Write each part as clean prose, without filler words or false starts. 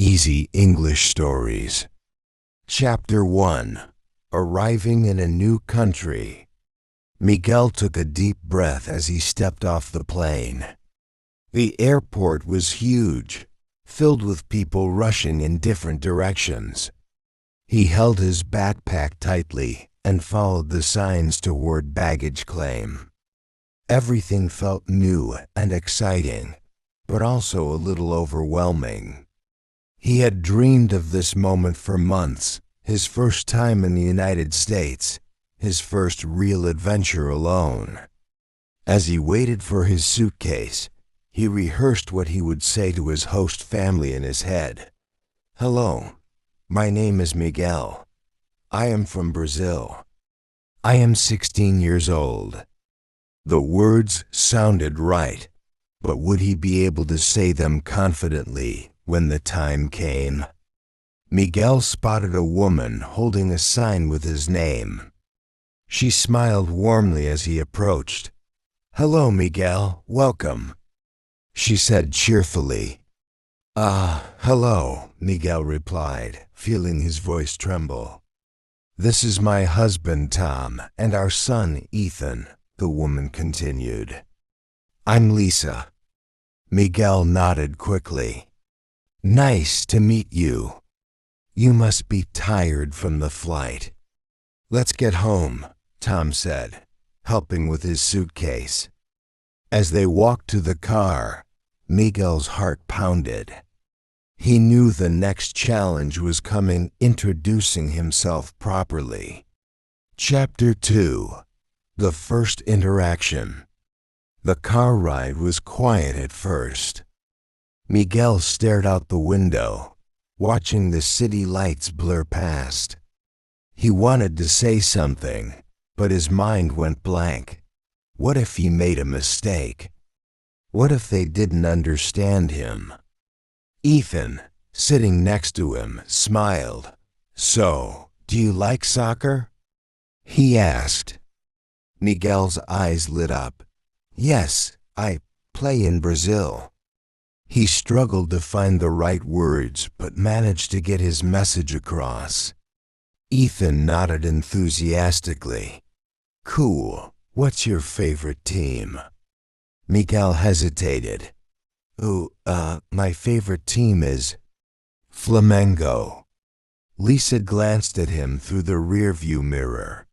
Easy English Stories. Chapter 1. Arriving in a New Country. Miguel took a deep breath as he stepped off the plane. The airport was huge, filled with people rushing in different directions. He held his backpack tightly and followed the signs toward baggage claim. Everything felt new and exciting, but also a little overwhelming. He had dreamed of this moment for months, his first time in the United States, his first real adventure alone. As he waited for his suitcase, he rehearsed what he would say to his host family in his head. "Hello, my name is Miguel. I am from Brazil. I am 16 years old." The words sounded right, but would he be able to say them confidently when the time came? Miguel spotted a woman holding a sign with his name. She smiled warmly as he approached. "Hello, Miguel, welcome," she said cheerfully. Hello," Miguel replied, feeling his voice tremble. "This is my husband, Tom, and our son, Ethan," the woman continued. "I'm Lisa." Miguel nodded quickly. "Nice to meet you. You must be tired from the flight." "Let's get home," Tom said, helping with his suitcase. As they walked to the car, Miguel's heart pounded. He knew the next challenge was coming, introducing himself properly. Chapter 2. The First Interaction. The car ride was quiet at first. Miguel stared out the window, watching the city lights blur past. He wanted to say something, but his mind went blank. What if he made a mistake? What if they didn't understand him? Ethan, sitting next to him, smiled. "So, do you like soccer?" he asked. Miguel's eyes lit up. "Yes, I play in Brazil." He struggled to find the right words, but managed to get his message across. Ethan nodded enthusiastically. "Cool. What's your favorite team?" Miguel hesitated. My favorite team is Flamengo." Lisa glanced at him through the rearview mirror.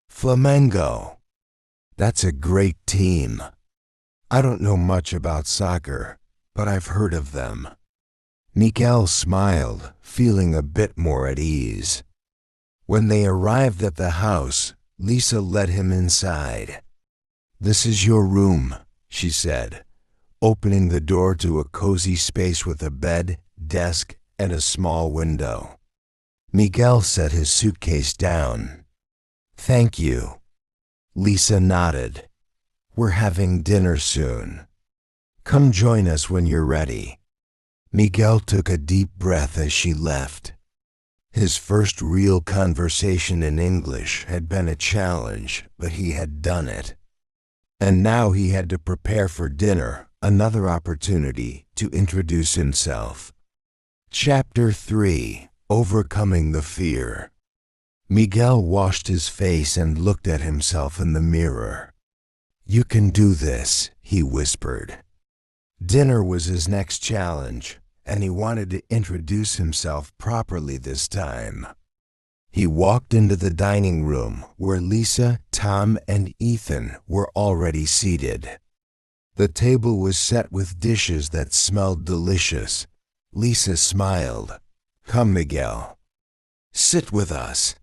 "Flamengo. That's a great team. I don't know much about soccer, but I've heard of them." Miguel smiled, feeling a bit more at ease. When they arrived at the house, Lisa led him inside. "This is your room," she said, opening the door to a cozy space with a bed, desk, and a small window. Miguel set his suitcase down. "Thank you." Lisa nodded. "We're having dinner soon. Come join us when you're ready." Miguel took a deep breath as she left. His first real conversation in English had been a challenge, but he had done it. And now he had to prepare for dinner, another opportunity to introduce himself. Chapter 3. Overcoming the Fear. Miguel washed his face and looked at himself in the mirror. "You can do this," he whispered. Dinner was his next challenge, and he wanted to introduce himself properly this time. He walked into the dining room where Lisa, Tom, and Ethan were already seated. The table was set with dishes that smelled delicious. Lisa smiled. "Come, Miguel. Sit with us."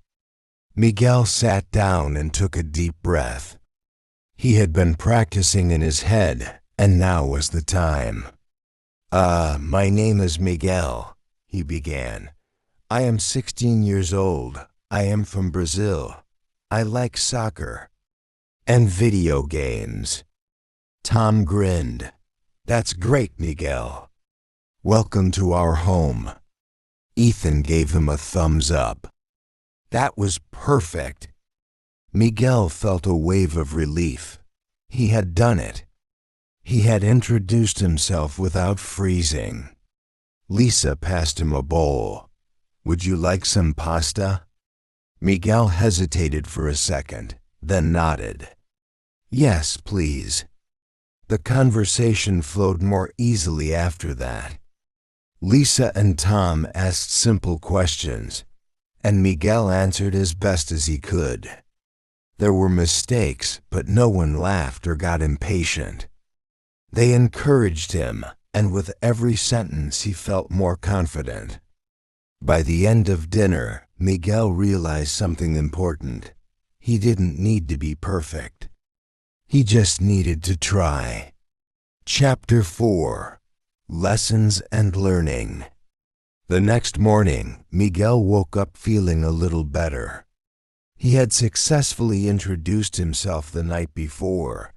Miguel sat down and took a deep breath. He had been practicing in his head, and now was the time. My name is Miguel," he began. "I am 16 years old. I am from Brazil. I like soccer and video games." Tom grinned. "That's great, Miguel. Welcome to our home." Ethan gave him a thumbs up. That was perfect. Miguel felt a wave of relief. He had done it. He had introduced himself without freezing. Lisa passed him a bowl. "Would you like some pasta?" Miguel hesitated for a second, then nodded. "Yes, please." The conversation flowed more easily after that. Lisa and Tom asked simple questions, and Miguel answered as best as he could. There were mistakes, but no one laughed or got impatient. They encouraged him, and with every sentence he felt more confident. By the end of dinner, Miguel realized something important. He didn't need to be perfect. He just needed to try. Chapter 4: Lessons and Learning. The next morning, Miguel woke up feeling a little better. He had successfully introduced himself the night before,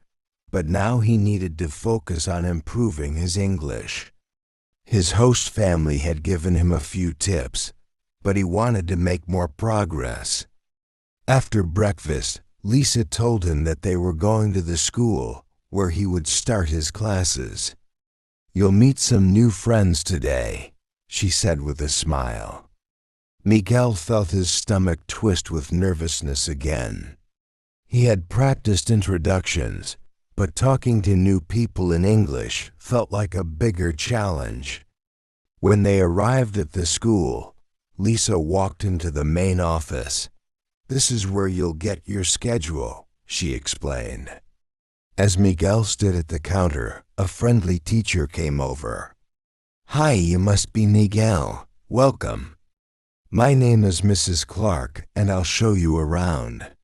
but now he needed to focus on improving his English. His host family had given him a few tips, but he wanted to make more progress. After breakfast, Lisa told him that they were going to the school where he would start his classes. "You'll meet some new friends today," she said with a smile. Miguel felt his stomach twist with nervousness again. He had practiced introductions, but talking to new people in English felt like a bigger challenge. When they arrived at the school, Lisa walked into the main office. "This is where you'll get your schedule," she explained. As Miguel stood at the counter, a friendly teacher came over. "Hi, you must be Miguel. Welcome. My name is Mrs. Clark, and I'll show you around."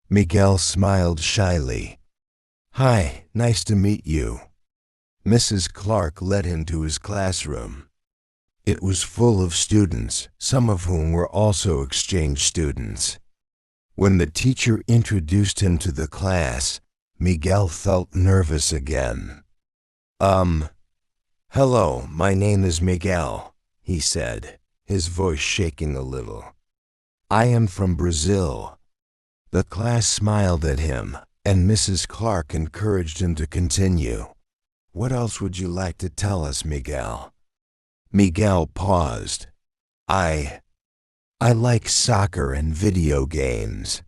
Miguel smiled shyly. "Hi, nice to meet you." Mrs. Clark led him to his classroom. It was full of students, some of whom were also exchange students. When the teacher introduced him to the class, Miguel felt nervous again. "Hello, my name is Miguel," he said, his voice shaking a little. "I am from Brazil." The class smiled at him, and Mrs. Clark encouraged him to continue. "What else would you like to tell us, Miguel?" Miguel paused. I like soccer and video games."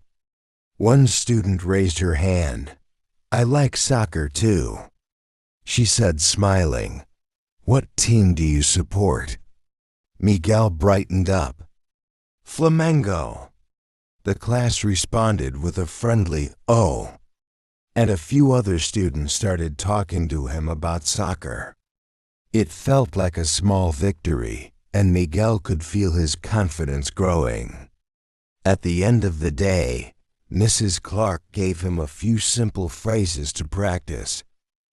One student raised her hand. "I like soccer too," she said, smiling. "What team do you support?" Miguel brightened up. "Flamengo." The class responded with a friendly "oh," and a few other students started talking to him about soccer. It felt like a small victory, and Miguel could feel his confidence growing. At the end of the day, Mrs. Clark gave him a few simple phrases to practice.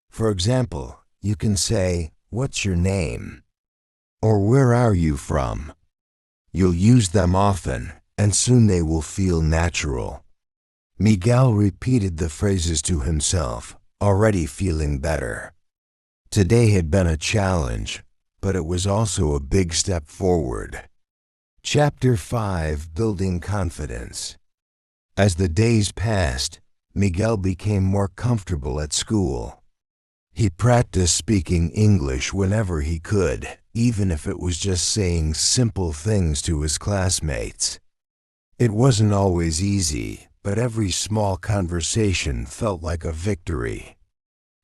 For example, you can say, "What's your name?" or "Where are you from?" You'll use them often, and soon they will feel natural. Miguel repeated the phrases to himself, already feeling better. Today had been a challenge, but it was also a big step forward. Chapter 5: Building Confidence. As the days passed, Miguel became more comfortable at school. He practiced speaking English whenever he could, even if it was just saying simple things to his classmates. It wasn't always easy, but every small conversation felt like a victory.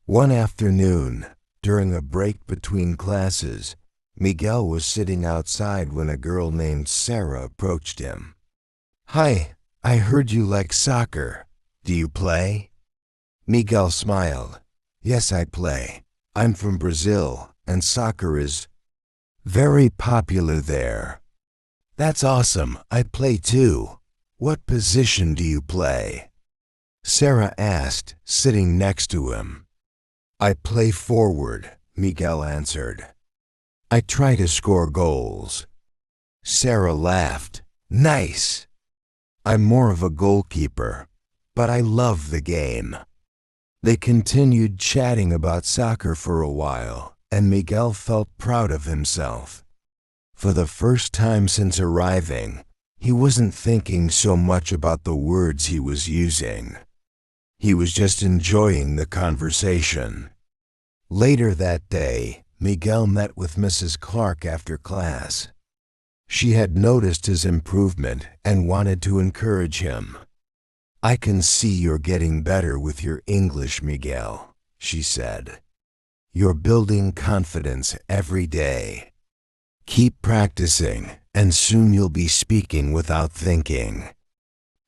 One afternoon, during a break between classes, Miguel was sitting outside when a girl named Sarah approached him. "Hi, I heard you like soccer. Do you play?" Miguel smiled. "Yes, I play. I'm from Brazil, and soccer is very popular there." "That's awesome. I play too. What position do you play?" Sarah asked, sitting next to him. "I play forward," Miguel answered. "I try to score goals." Sarah laughed. "Nice. I'm more of a goalkeeper, but I love the game." They continued chatting about soccer for a while, and Miguel felt proud of himself. For the first time since arriving, he wasn't thinking so much about the words he was using. He was just enjoying the conversation. Later that day, Miguel met with Mrs. Clark after class. She had noticed his improvement and wanted to encourage him. "I can see you're getting better with your English, Miguel," she said. "You're building confidence every day. Keep practicing, and soon you'll be speaking without thinking."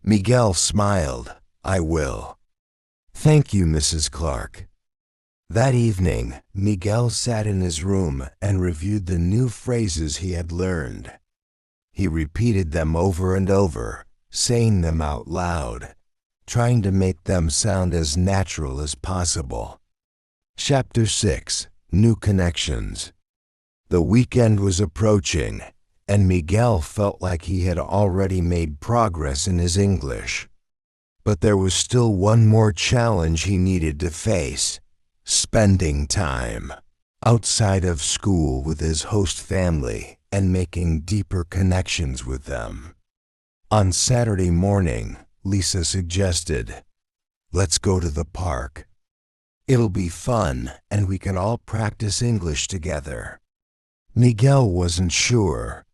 Miguel smiled. "I will. Thank you, Mrs. Clark." That evening, Miguel sat in his room and reviewed the new phrases he had learned. He repeated them over and over, saying them out loud, trying to make them sound as natural as possible. Chapter 6: New Connections. The weekend was approaching, and Miguel felt like he had already made progress in his English. But there was still one more challenge he needed to face: spending time outside of school with his host family and making deeper connections with them. On Saturday morning, Lisa suggested, "Let's go to the park. It'll be fun, and we can all practice English together." Miguel wasn't sure.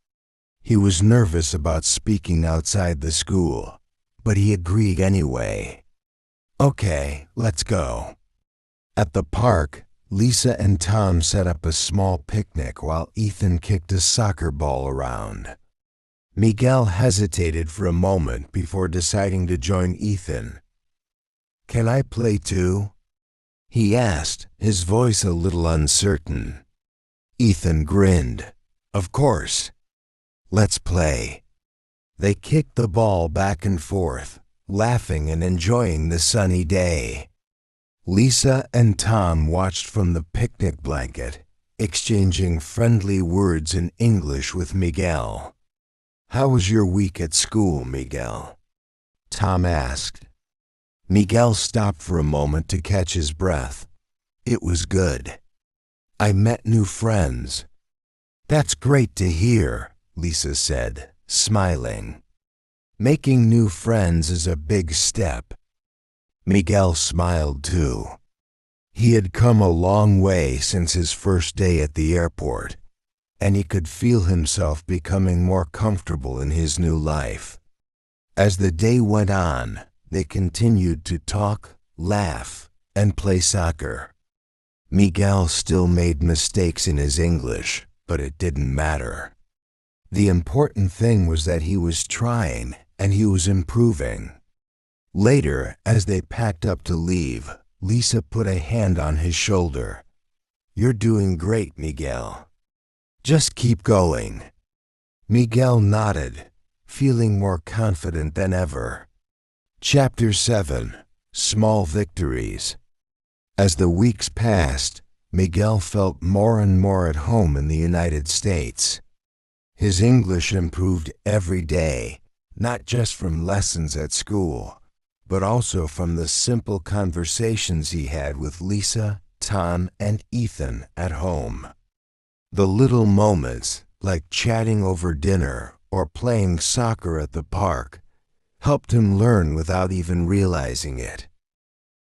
He was nervous about speaking outside the school, but he agreed anyway. "Okay, let's go." At the park, Lisa and Tom set up a small picnic while Ethan kicked a soccer ball around. Miguel hesitated for a moment before deciding to join Ethan. "Can I play too?" he asked, his voice a little uncertain. Ethan grinned. "Of course. Let's play." They kicked the ball back and forth, laughing and enjoying the sunny day. Lisa and Tom watched from the picnic blanket, exchanging friendly words in English with Miguel. "How was your week at school, Miguel?" Tom asked. Miguel stopped for a moment to catch his breath. "It was good. I met new friends." "That's great to hear," Lisa said, smiling. "Making new friends is a big step." Miguel smiled too. He had come a long way since his first day at the airport, and he could feel himself becoming more comfortable in his new life. As the day went on, they continued to talk, laugh, and play soccer. Miguel still made mistakes in his English, but it didn't matter. The important thing was that he was trying and he was improving. Later, as they packed up to leave, Lisa put a hand on his shoulder. "You're doing great, Miguel. Just keep going." Miguel nodded, feeling more confident than ever. Chapter 7: Small Victories. As the weeks passed, Miguel felt more and more at home in the United States. His English improved every day, not just from lessons at school, but also from the simple conversations he had with Lisa, Tom, and Ethan at home. The little moments, like chatting over dinner or playing soccer at the park, helped him learn without even realizing it.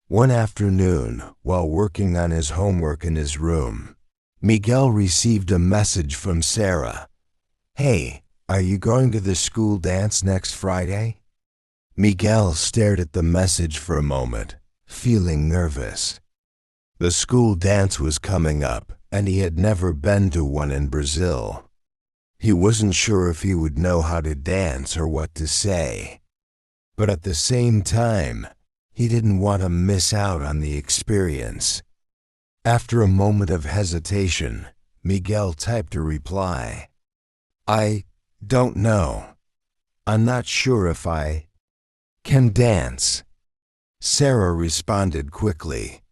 One afternoon, while working on his homework in his room, Miguel received a message from Sarah. "Hey, are you going to the school dance next Friday?" Miguel stared at the message for a moment, feeling nervous. The school dance was coming up, and he had never been to one in Brazil. He wasn't sure if he would know how to dance or what to say. But at the same time, he didn't want to miss out on the experience. After a moment of hesitation, Miguel typed a reply. "I don't know. I'm not sure if I can dance." Sarah responded quickly.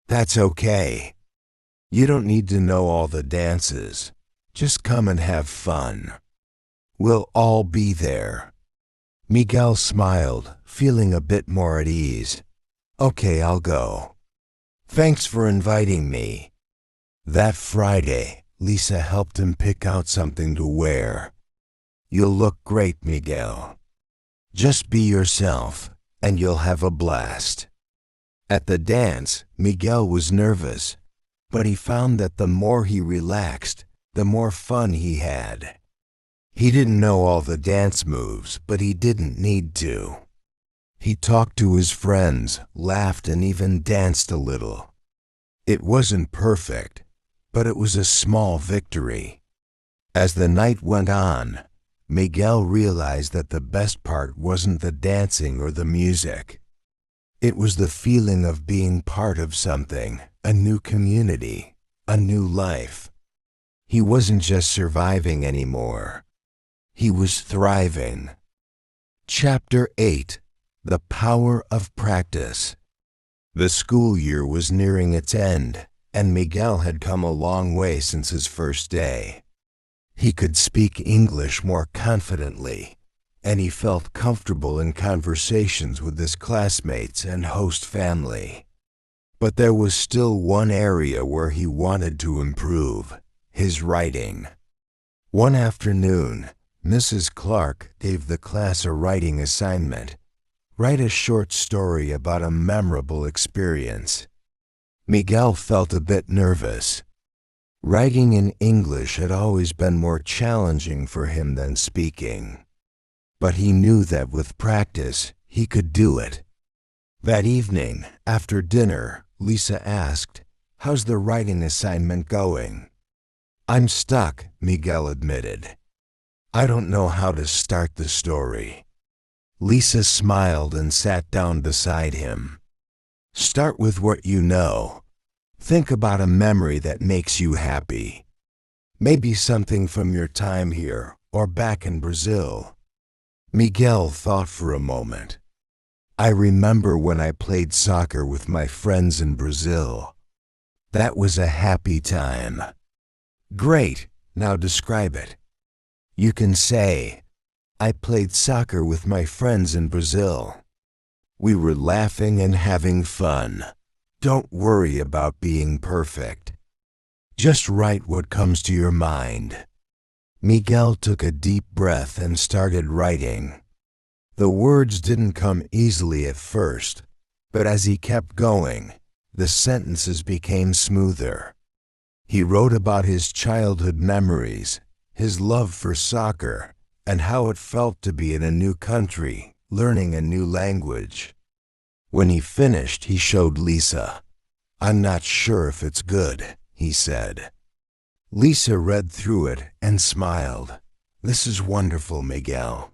"That's okay. You don't need to know all the dances. Just come and have fun. We'll all be there." Miguel smiled, feeling a bit more at ease. "Okay, I'll go. Thanks for inviting me." That Friday, Lisa helped him pick out something to wear. "You'll look great, Miguel. Just be yourself, and you'll have a blast." At the dance, Miguel was nervous. but he found that the more he relaxed, the more fun he had. He didn't know all the dance moves, but he didn't need to. He talked to his friends, laughed, and even danced a little. It wasn't perfect, but it was a small victory. As the night went on, Miguel realized that the best part wasn't the dancing or the music. It was the feeling of being part of something, a new community, a new life. He wasn't just surviving anymore. He was thriving. Chapter 8: The Power of Practice. The school year was nearing its end, and Miguel had come a long way since his first day. He could speak English more confidently, and he felt comfortable in conversations with his classmates and host family. But there was still one area where he wanted to improve: his writing. One afternoon, Mrs. Clark gave the class a writing assignment: write a short story about a memorable experience. Miguel felt a bit nervous. Writing in English had always been more challenging for him than speaking. But he knew that with practice, he could do it. That evening, after dinner, Lisa asked, "How's the writing assignment going?" "I'm stuck," Miguel admitted. "I don't know how to start the story." Lisa smiled and sat down beside him. "Start with what you know. Think about a memory that makes you happy. Maybe something from your time here or back in Brazil." Miguel thought for a moment. "I remember when I played soccer with my friends in Brazil. That was a happy time." "Great, now describe it." You can say, "I played soccer with my friends in Brazil. We were laughing and having fun." Don't worry about being perfect. Just write what comes to your mind. Miguel took a deep breath and started writing. The words didn't come easily at first, but as he kept going, the sentences became smoother. He wrote about his childhood memories, his love for soccer, and how it felt to be in a new country, learning a new language. When he finished, he showed Lisa. "I'm not sure if it's good," he said. Lisa read through it and smiled. "This is wonderful, Miguel.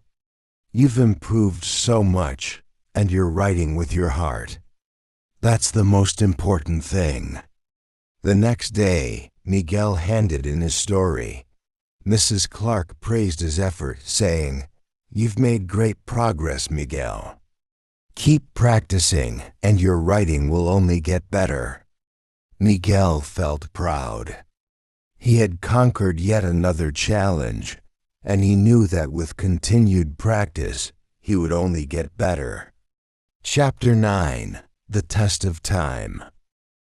You've improved so much, and you're writing with your heart. That's the most important thing." The next day, Miguel handed in his story. Mrs. Clark praised his effort, saying, "You've made great progress, Miguel. Keep practicing, and your writing will only get better." Miguel felt proud. He had conquered yet another challenge, and he knew that with continued practice, he would only get better. Chapter 9: The Test of Time.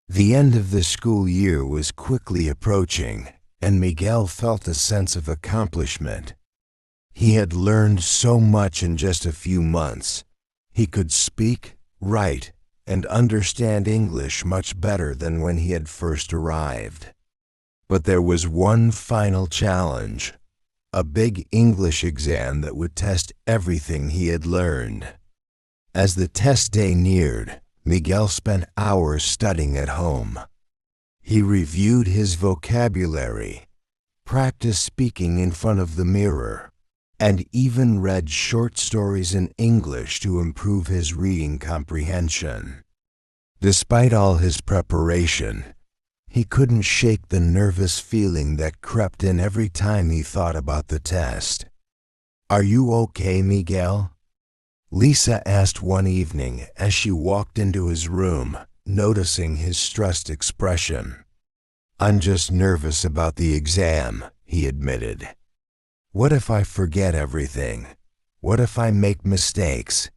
The end of the school year was quickly approaching, and Miguel felt a sense of accomplishment. He had learned so much in just a few months. He could speak, write, and understand English much better than when he had first arrived. But there was one final challenge: a big English exam that would test everything he had learned. As the test day neared, Miguel spent hours studying at home. He reviewed his vocabulary, practiced speaking in front of the mirror, and even read short stories in English to improve his reading comprehension. Despite all his preparation, he couldn't shake the nervous feeling that crept in every time he thought about the test. "Are you okay, Miguel?" Lisa asked one evening as she walked into his room, noticing his stressed expression. "I'm just nervous about the exam," he admitted. "What if I forget everything? What if I make mistakes?"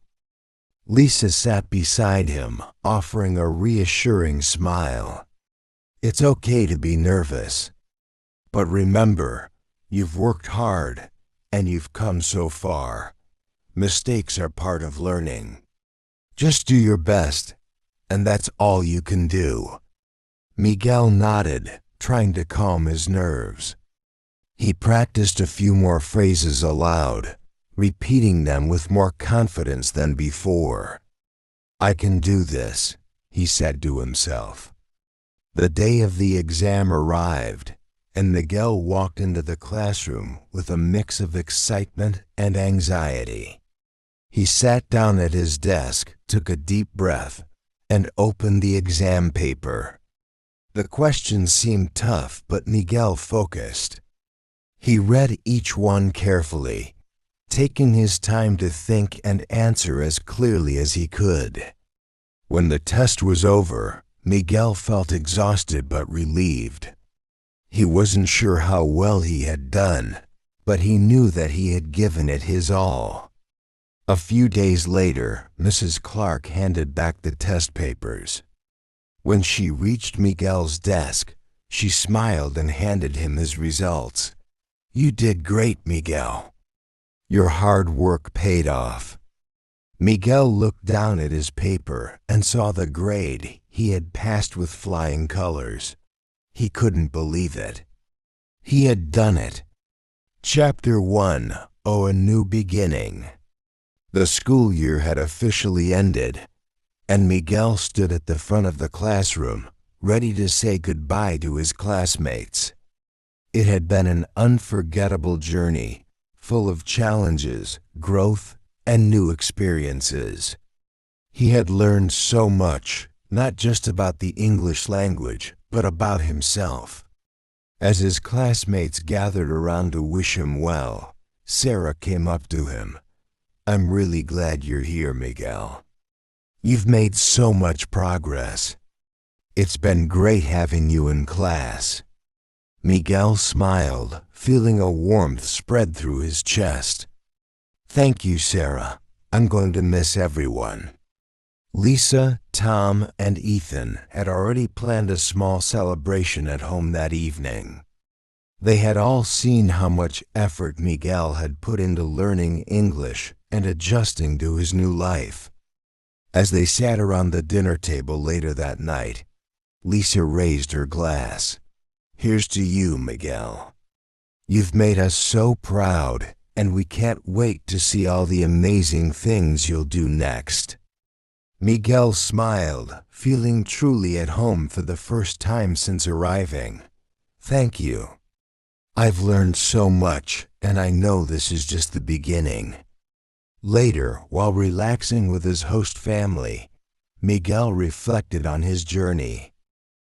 Lisa sat beside him, offering a reassuring smile. "It's okay to be nervous. But remember, you've worked hard, and you've come so far. Mistakes are part of learning. Just do your best, and that's all you can do." Miguel nodded, trying to calm his nerves. He practiced a few more phrases aloud, repeating them with more confidence than before. "I can do this," he said to himself. The day of the exam arrived, and Miguel walked into the classroom with a mix of excitement and anxiety. He sat down at his desk, took a deep breath, and opened the exam paper. The questions seemed tough, but Miguel focused. He read each one carefully, taking his time to think and answer as clearly as he could. When the test was over, Miguel felt exhausted but relieved. He wasn't sure how well he had done, but he knew that he had given it his all. A few days later, Mrs. Clark handed back the test papers. When she reached Miguel's desk, she smiled and handed him his results. "You did great, Miguel. Your hard work paid off." Miguel looked down at his paper and saw the grade he had passed with flying colors. He couldn't believe it. He had done it. Chapter 1: Oh, a New Beginning. The school year had officially ended, and Miguel stood at the front of the classroom, ready to say goodbye to his classmates. It had been an unforgettable journey, full of challenges, growth, and new experiences. He had learned so much, not just about the English language, but about himself. As his classmates gathered around to wish him well, Sarah came up to him. "I'm really glad you're here, Miguel. You've made so much progress. It's been great having you in class." Miguel smiled, feeling a warmth spread through his chest. "Thank you, Sarah. I'm going to miss everyone." Lisa, Tom, and Ethan had already planned a small celebration at home that evening. They had all seen how much effort Miguel had put into learning English and adjusting to his new life. As they sat around the dinner table later that night, Lisa raised her glass. "Here's to you, Miguel. You've made us so proud, and we can't wait to see all the amazing things you'll do next." Miguel smiled, feeling truly at home for the first time since arriving. "Thank you. I've learned so much, and I know this is just the beginning." Later, while relaxing with his host family, Miguel reflected on his journey.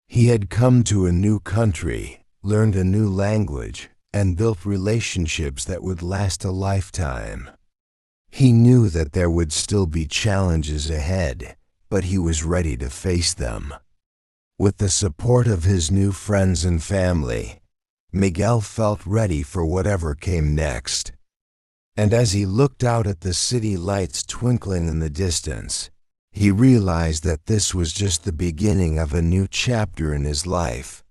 He had come to a new country, learned a new language, and built relationships that would last a lifetime. He knew that there would still be challenges ahead, but he was ready to face them. With the support of his new friends and family, Miguel felt ready for whatever came next. And as he looked out at the city lights twinkling in the distance, he realized that this was just the beginning of a new chapter in his life.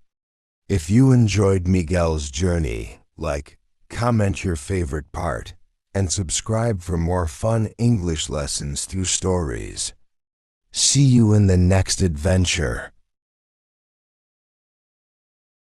If you enjoyed Miguel's journey, like, comment your favorite part, and subscribe for more fun English lessons through stories. See you in the next adventure.